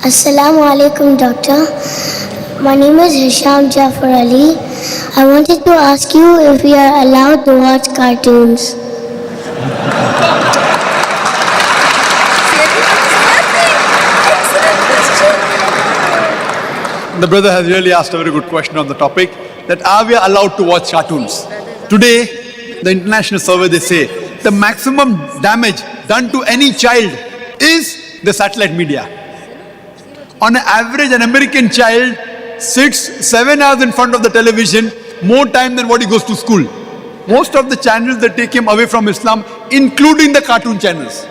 Assalamu alaikum, doctor. My name is Hisham Jafar Ali. I wanted to ask you if we are allowed to watch cartoons. The brother has really asked a very good question on the topic, that are we allowed to watch cartoons? Today, the international survey, they say the maximum damage done to any child is the satellite media. On an average, an American child sits 7 hours in front of the television, more time than what he goes to school. Most of the channels that take him away from Islam, including the cartoon channels.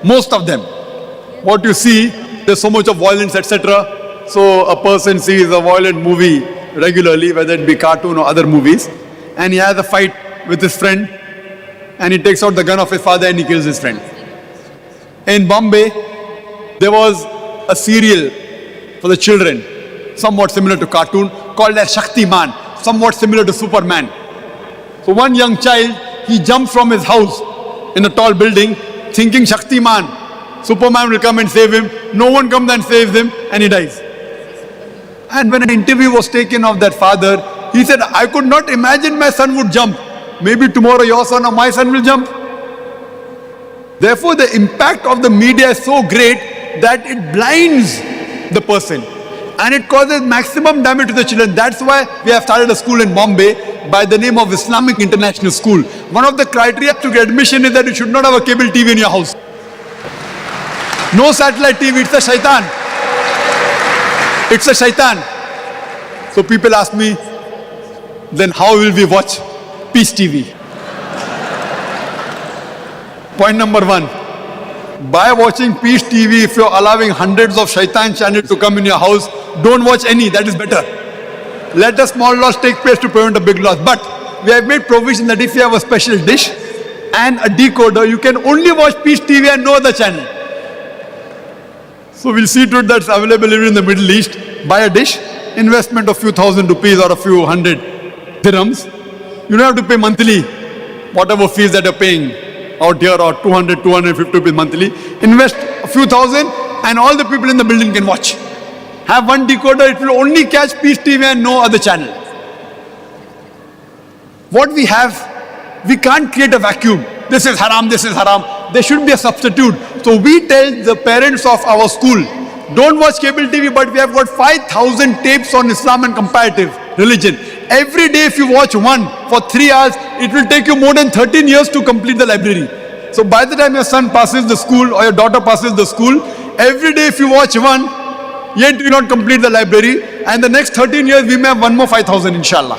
Most of them. What you see, there's so much of violence, etc. So a person sees a violent movie regularly, whether it be cartoon or other movies, and he has a fight with his friend, and he takes out the gun of his father and he kills his friend. In Bombay, there was a serial for the children, somewhat similar to cartoon, called as Shaktiman, somewhat similar to Superman. So one young child, he jumps from his house in a tall building, thinking Shaktiman, Superman will come and save him. No one comes and saves him, and he dies. And when an interview was taken of that father, he said, I could not imagine my son would jump. Maybe tomorrow your son or my son will jump. Therefore, the impact of the media is so great that it blinds the person and it causes maximum damage to the children. That's why we have started a school in Bombay by the name of Islamic International School. One of the criteria to get admission is that you should not have a cable TV in your house. No satellite TV, it's a shaitan. It's a shaitan. So people ask me, then how will we watch Peace TV? Point number one, by watching Peace TV, if you're allowing hundreds of shaitan channels to come in your house, don't watch any, that is better. Let a small loss take place to prevent a big loss. But we have made provision that if you have a special dish and a decoder, you can only watch Peace TV and no other channel. So we'll see to it that's available even in the Middle East. Buy a dish, investment of few thousand rupees or a few hundred dirhams. You don't have to pay monthly, whatever fees that you're paying out here, or 200, 250 rupees monthly. Invest a few thousand and all the people in the building can watch. Have one decoder, it will only catch Peace TV and no other channel. What we have, we can't create a vacuum. This is haram, this is haram. There should be a substitute. So we tell the parents of our school, don't watch cable TV, but we have got 5,000 tapes on Islam and comparative religion. Every day if you watch one for 3 hours, it will take you more than 13 years to complete the library. So by the time your son passes the school or your daughter passes the school, every day if you watch one, yet you will not complete the library, and the next 13 years we may have one more 5,000 inshallah.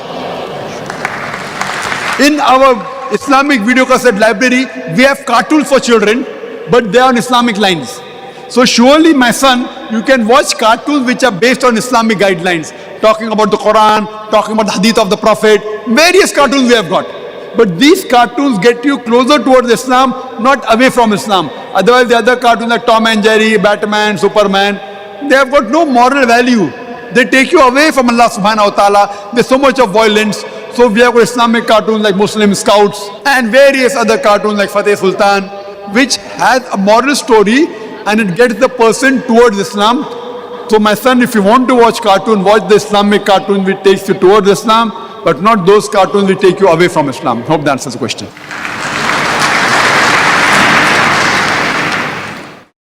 In our Islamic video cassette library, we have cartoons for children, but they are on Islamic lines. So surely, my son, you can watch cartoons which are based on Islamic guidelines, talking about the Qur'an, talking about the Hadith of the Prophet, various cartoons we have got. But these cartoons get you closer towards Islam, not away from Islam. Otherwise, the other cartoons like Tom and Jerry, Batman, Superman, they have got no moral value. They take you away from Allah subhanahu wa ta'ala. There's so much of violence. So we have got Islamic cartoons like Muslim Scouts and various other cartoons like Fateh Sultan, which has a moral story and it gets the person towards Islam. So my son, if you want to watch cartoon, watch the Islamic cartoon which takes you towards Islam, but not those cartoons which take you away from Islam. Hope that answers the question.